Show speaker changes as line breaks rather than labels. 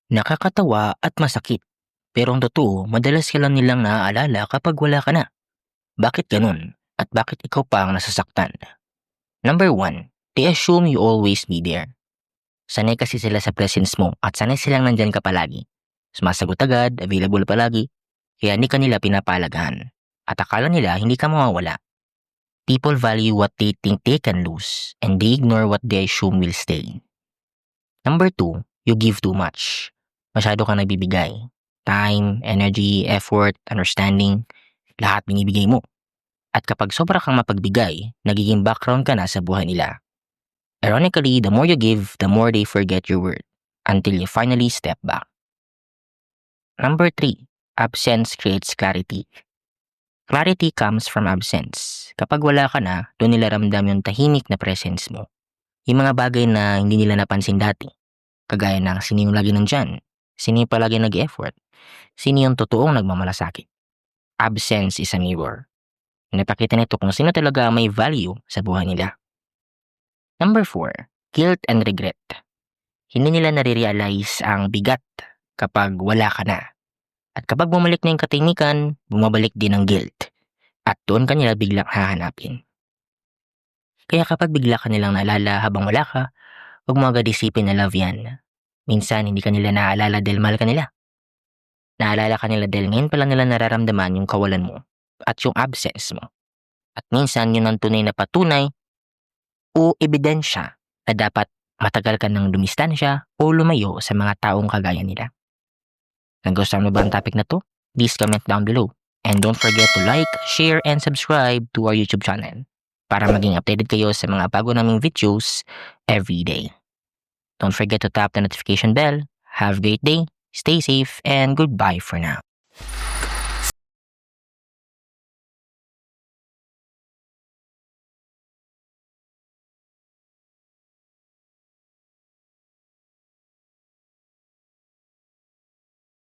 Nakakatawa at masakit. Pero ang totoo, madalas ka lang nilang naaalala kapag wala ka na. Bakit ganun? At bakit ikaw pa ang nasasaktan? Number 1, they assume you always be there. Sanay kasi sila sa presence mo at sanay silang nandyan ka palagi. Sumasagot agad, available palagi, kaya hindi ka nila pinapalagahan. At akala nila hindi ka mawawala. People value what they think they can lose and they ignore what they assume will stay. Number 2, you give too much. Masyado kang nagbibigay. Time, energy, effort, understanding, lahat binibigay mo. At kapag sobra kang mapagbigay, nagiging background ka na sa buhay nila. Ironically, the more you give, the more they forget your worth until you finally step back. Number 3, absence creates clarity. Clarity comes from absence. Kapag wala ka na, doon nila ramdam yung tahimik na presence mo. Yung mga bagay na hindi nila napansin dati. Kagaya ng sino yung lagi nandyan, sino yung palagi nag-effort, sino yung totoong nagmamalasakit. Absence is a mirror. Napakita nito kung sino talaga may value sa buhay nila. Number 4, guilt and regret. Hindi nila nare-realize ang bigat kapag wala ka na. At kapag bumalik na yung katahimikan, bumabalik din ang guilt. At doon ka nila biglang hahanapin. Kaya kapag bigla ka nilang naalala habang wala ka, huwag mo agad isipin na love yan. Minsan hindi ka nila naaalala dahil mahal ka nila. Naalala ka nila dahil ngayon pala nila nararamdaman yung kawalan mo at yung absence mo. At minsan yun ang tunay na patunay o ebidensya na dapat matagal ka ng dumistansya o lumayo sa mga taong kagaya nila. Nagustuhan mo ba ang topic na to? Please comment down below. And don't forget to like, share, and subscribe to our YouTube channel para maging updated kayo sa mga bago naming videos every day. Don't forget to tap the notification bell. Have a great day, stay safe, and goodbye for now.